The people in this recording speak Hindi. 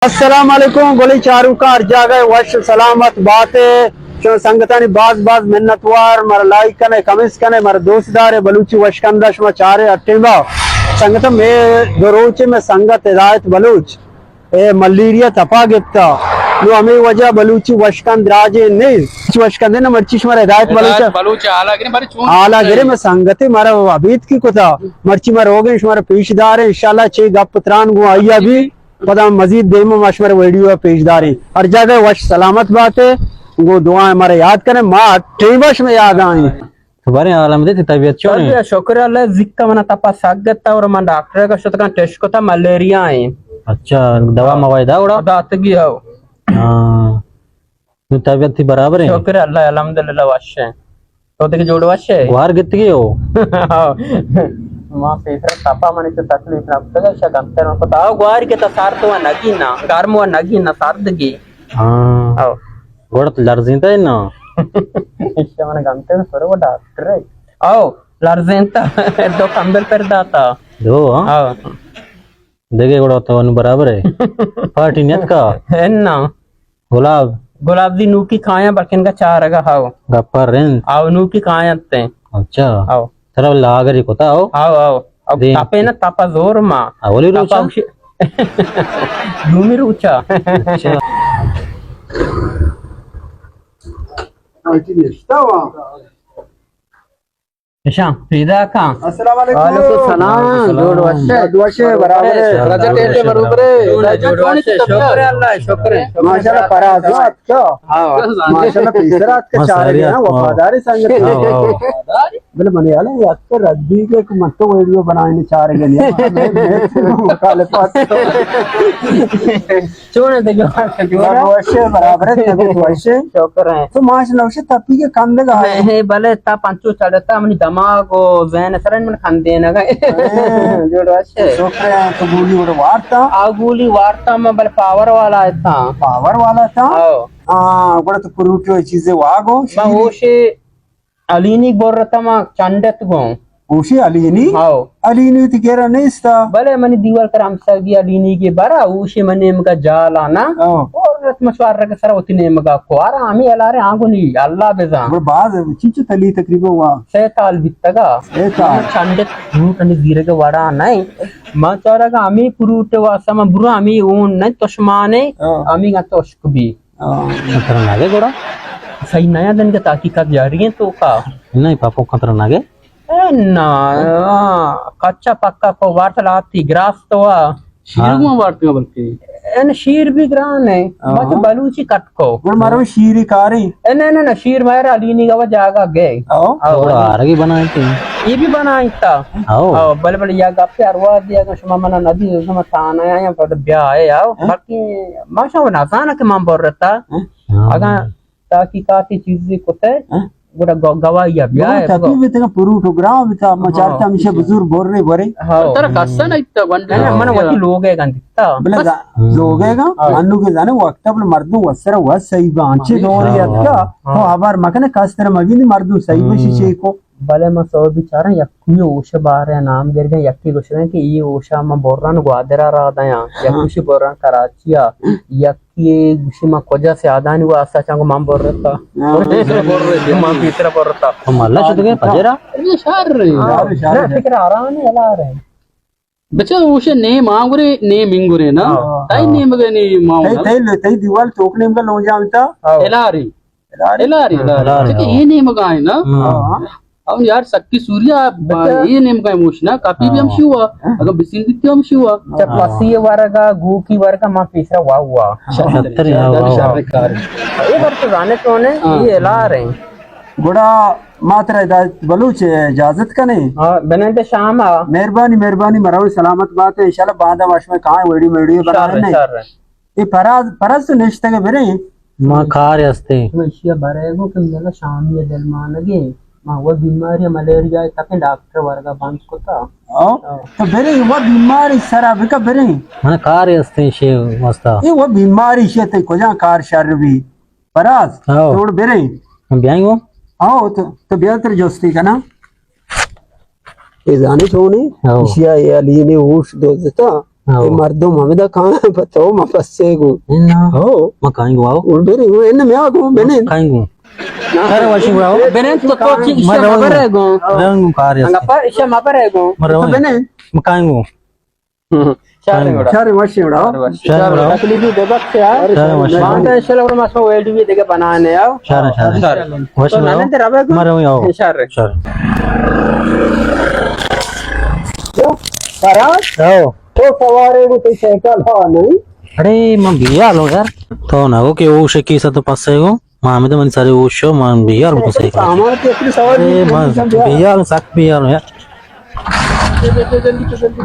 अस्सलाम वालेकुम गोली चारू का हर जगह वश सलामत बातें संगतानी बाज बाज मिन्नतवार मर लाइक कने कमेंट्स कने मर दोस्तदार बलूची वशकंदश में चारे अट्टिबा संगत में दरोचे में संगत हिदायत बलूच ए मलेरिया तपा गिफ्ता नो हमें वजह बलूची वशकंद राजे नहीं वशकंद ना मर्ची मर हिदायत बलूच आला गिरे में संगते मारा अबीत की कुता मर्ची मर हो गए हमारा पेशदार है इंशाल्लाह चे गप पुत्रान गु आइया भी पता मजीद देम मशवर वीडियो पेशदारी हर जगह वश सलामत बात है वो दुआ हमारे याद करें माँ टेबश में याद आई तुम्हारे आलम दे तबीयत क्यों नहीं शुक्र अल्लाह जिक्का मना तपा सागत और मन डॉक्टर का शत का टेस्ट को था मलेरिया है। अच्छा दवा मवाइदा उड़ा दात की हो हां तबीयत थी बराबर है शुक्र अल्लाह अल्हम्दुलिल्लाह वश है तो ते जोड़ वश है वार गित गए हो मां पेशर तपा मने तो तकलीफ ना पता शा गंतर को ताओ ग्वार के तसार तो नगी ना गारमो नगी ना सार्दगी हां आओ गोड़ लर्जिंता है ना इश्या मने गंतर पर वो डॉक्टर है आओ लर्जिंता दो कंबल पर दाता दो आओ देखे गोड़ तो वन बराबर है पार्टी नियत का है ना गुलाब गुलाब दी नू की खाया बल्कि का चार रगा हाओ गप्पर रेन आओ नू की खाया ते अच्छा आओ तेरा लागर ही कोता हो आओ आओ अब तापे ना तापा जोर मा आवली रुचा भूमि रुचा अच्छा शाम फिदा का अस्सलाम वालेकुम सलाम जोड़ वशे वशे बराबर है रजा टेटे बराबर है जोड़ वशे शुक्र अल्लाह शुक्र माशाल्लाह फराज अच्छा हां माशाल्लाह पेशरात के चारे हैं वफादारी संगत बोले मने वाले याद कर रद्दी के एक मत्तो वीडियो बनाने चाह रहे हैं मैं काले पास चोने देखो वशे बराबर है तभी वशे शुक्र है तो माशाल्लाह वशे तपी के काम देगा है भले ता पंचो चढ़ता मनी दमाग ओ जैन सरन मन खंदे ना जोड़ वशे शुक्र है तो गोली और वार्ता आगुली वार्ता में बल पावर वाला था पावर वाला था आओ हां बड़ा तो पुरुटो चीजें वागो मैं होशे अलीनी बोल रहा था मैं चंडत गो ओशी अलीनी आओ अलीनी तो कह रहा नहीं था भले मनी दीवार कर हम सगी अलीनी के बरा उशी मने मगा जाला ना और रत मशवार रख सरा उतने मगा को आरा हमें अलारे आगो नहीं अल्लाह बेजा और बाद चीचू तली तकरीबन हुआ सैताल बितगा सैताल चंडत रूट अनि गिरे के वड़ा नहीं मैं चारा का हमें पुरुट वासा में बुरा हमें ओन नहीं तोशमाने हमें गा तोशक भी खतरा लागे गोड़ा सही नया दिन के ताकीकात जारी है तो का नहीं पापो खतरा लागे ना कच्चा पक्का को वाटलाती ग्रास तो शीर में वाटते हैं बल्कि एन शीर भी ग्रान है बाकी बलूची कट को और मारो शीरी कारी ना ना ना शीर मारा अलीनी का वो जागा गए और आरगी बनाए थे ये भी बनाई था आओ बल बल या गप्पे अरवा दिया का शुमा मना नदी उसमें थाना आया पर ब्याह है आओ बाकी माशाल्लाह ना जाना के मां बोल रहा था अगर ताकि काती चीजें को थे गोड़ा गवाइया ब्याह है तभी भी तेरा पुरुट ग्राम था मचारता हमेशा बुजुर्ग बोल रहे बरे तेरा कस्सा नहीं था वंडे मन वही लोग है गंदिता बोले लोग है अन्नू के जाने वक्त पर मर्दू वसरा हुआ सही बांचे दोरियत का तो आबार मकने कस्तर मगिनी मर्दू सही बशी को भले मैं सौ बिचारा यक्की ओशा बारे नाम गिर गए यक्की कुछ नहीं कि ये ओशा मैं बोर्रान ग्वादरा रहा था यहाँ यक्की बोर्रान कराचिया यक्की गुशी मैं कोजा से आधा नहीं हुआ आसा चांगो मां बोल रहा था बोल रहे थे मां तीसरा बोल रहा था हम अल्लाह शुद्ध के पजेरा ये शार रे ना फिक्र आराम नहीं हला रहे बच्चा उसे ने मांगुरे ने मिंगुरे ना ताई ने मगे ने मांग तई दीवार चौकने में लो जामता एलारी ये ने मगा है ना अब यार सक्की सूर्या ये नेम का इमोशन काफी भी हम शिवा अगर बिसिल दित्य हम शिवा चपसी वर्गा गु की वर्गा मां तीसरा हुआ हुआ 76 ये बार तो जाने तो ने ये ला रहे गोड़ा मात्रा हिदायत बलूच इजाजत का नहीं बनते शाम मेहरबानी मेहरबानी मरावी सलामत बात है इंशाल्लाह बांधा वाश में कहां वीडियो बना रहे नहीं ये फराज तो निश्चित है मेरे मां खा रहे हस्ते मशिया भरेगो कि मेरा शाम ये दिल मानगे मां वो बीमारी मलेरिया तक डॉक्टर वर्गा बांध को था तो बेरे वो बीमारी शराब का बेरे मां खा रहे हस्ते शे मस्ता ये वो बीमारी शे ते कोजा कार शर भी फराज तोड़ बेरे हम ब्याई हो आओ तो बेहतर जोस्ती का ना ये जाने छोने इशिया ये अली ने होश दो देता ये मर्दों ममेदा कहाँ बताओ मपस्से को Ina. हो Makain ko ako. उल्बेरी वो इन्हें मैं आगू मैंने Kain ko. Kaya washing ko ako. Benen to to ki isha mabarego. Marawang ko kari. Angapa isha mabarego. Marawang. मैंने Makain ko. Share goda. चार मशीन उड़ाओ Share ko. तकलीफ दे बक यार Share washing. बांटा शलो को मसो वेल्ड भी देके बनाने आओ Share. Washing ko नाने ako. तेरा बे Marawang ako. share Share. कराश Oh. तो सवारे को कोई साइकिल हाँ नहीं अरे मैं बिया लो यार तो ना वो के वो शकी सा तो पास है वो मां में तो मन सारे वो शो मान बिया लो पास है हमारे तो अपनी सवारी अरे मां बिया लो साक बिया लो यार जल्दी जल्दी